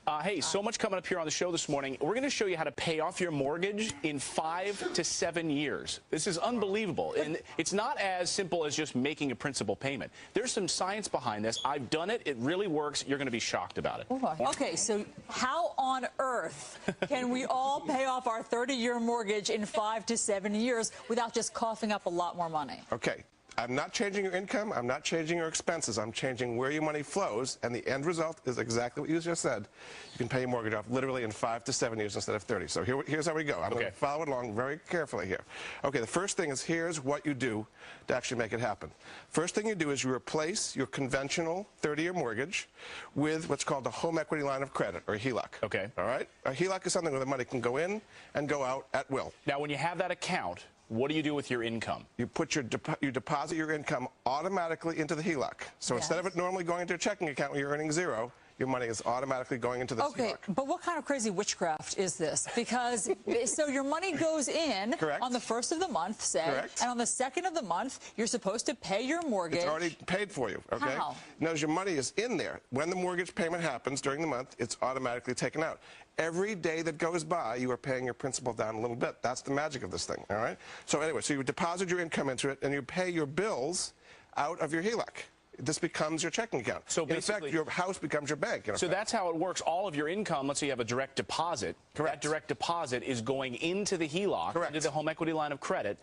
Hey, so much coming up here on the show this morning. We're going to show you how to pay off your mortgage in 5 to 7 years. This is unbelievable. And it's not as simple as just making a principal payment. There's some science behind this. I've done it. It really works. You're going to be shocked about it. Okay, so how on earth can we all pay off our 30-year mortgage in 5 to 7 years without just coughing up a lot more money? Okay. I'm not changing your income. I'm not changing your expenses. I'm changing where your money flows, and the end result is exactly what you just said. You can pay your mortgage off literally in 5 to 7 years instead of 30. So here's how we go. I'm going to follow it along very carefully here. Okay, the first thing is here's what you do to actually make it happen. First thing you do is you replace your conventional 30-year mortgage with what's called a home equity line of credit, or a HELOC. Okay. All right? A HELOC is something where the money can go in and go out at will. Now, when you have that account, what do you do with your income? You put you deposit your income automatically into the HELOC. So instead of it normally going into a checking account where you're earning zero, your money is automatically going into the HELOC. Okay, but what kind of crazy witchcraft is this? Because so your money goes in on the first of the month, say, and on the second of the month, you're supposed to pay your mortgage. It's already paid for you, okay? How? Now, your money is in there. When the mortgage payment happens during the month, it's automatically taken out. Every day that goes by, you are paying your principal down a little bit. That's the magic of this thing, all right? So anyway, so you deposit your income into it, and you pay your bills out of your HELOC. This becomes your checking account. So in effect, your house becomes your bank. So that's how it works. All of your income, let's say you have a direct deposit. That direct deposit is going into the HELOC, into the home equity line of credit.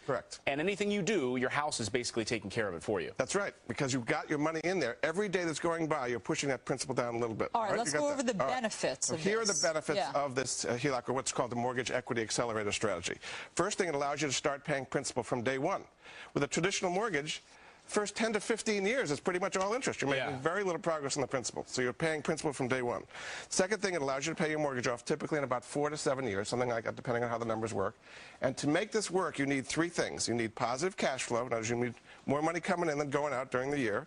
And anything you do, your house is basically taking care of it for you. That's right, because you've got your money in there. Every day that's going by, you're pushing that principal down a little bit. All right, let's go over the benefits of this. Here are the benefits of this HELOC, or what's called the Mortgage Equity Accelerator strategy. First thing, it allows you to start paying principal from day one. With a traditional mortgage, first 10 to 15 years is pretty much all interest. You're making very little progress on the principal. So you're paying principal from day one. Second thing, it allows you to pay your mortgage off typically in about 4 to 7 years, something like that, depending on how the numbers work. And to make this work, you need 3 things. You need positive cash flow. Now, you need more money coming in than going out during the year.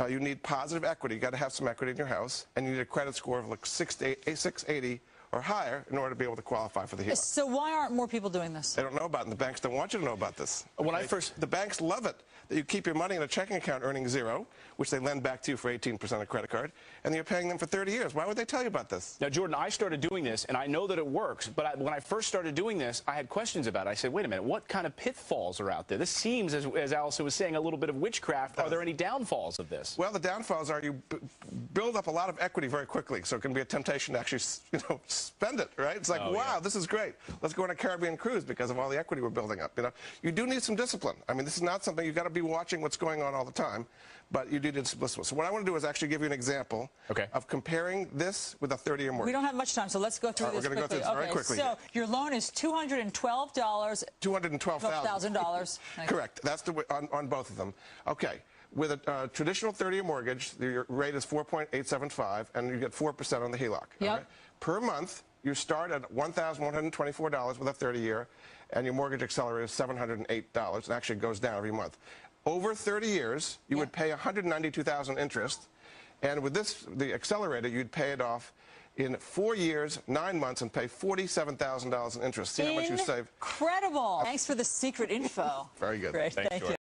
You need positive equity. You've got to have some equity in your house. And you need a credit score of like 680 or higher in order to be able to qualify for the HELOC. So why aren't more people doing this? They don't know about it, and the banks don't want you to know about this. The banks love it, that you keep your money in a checking account earning zero, which they lend back to you for 18% of credit card, and you're paying them for 30 years. Why would they tell you about this? Now, Jordan, I started doing this, and I know that it works, but when I first started doing this, I had questions about it. I said, wait a minute, what kind of pitfalls are out there? This seems, as Allison was saying, a little bit of witchcraft. Are there any downfalls of this? Well, the downfalls are you build up a lot of equity very quickly, so it can be a temptation to actually, spend it, right? It's like, wow, this is great. Let's go on a Caribbean cruise because of all the equity we're building up. You do need some discipline. I mean, this is not something you've got to be watching what's going on all the time, but you do need some discipline. So what I want to do is actually give you an example of comparing this with a 30-year mortgage. We don't have much time, so let's go through this quickly. We're going to go through this very quickly. So your loan is $212. $212,000. Correct. That's on both of them. Okay. With a traditional 30-year mortgage, your rate is 4.875, and you get 4% on the HELOC. Okay? Per month, you start at $1,124 with a 30-year, and your mortgage accelerator is $708. It actually goes down every month. Over 30 years, you would pay $192,000 interest, and with the accelerator, you'd pay it off in 4 years, 9 months, and pay $47,000 in interest. See how much you save? Incredible. Thanks for the secret info. Very good. Great. Thank you.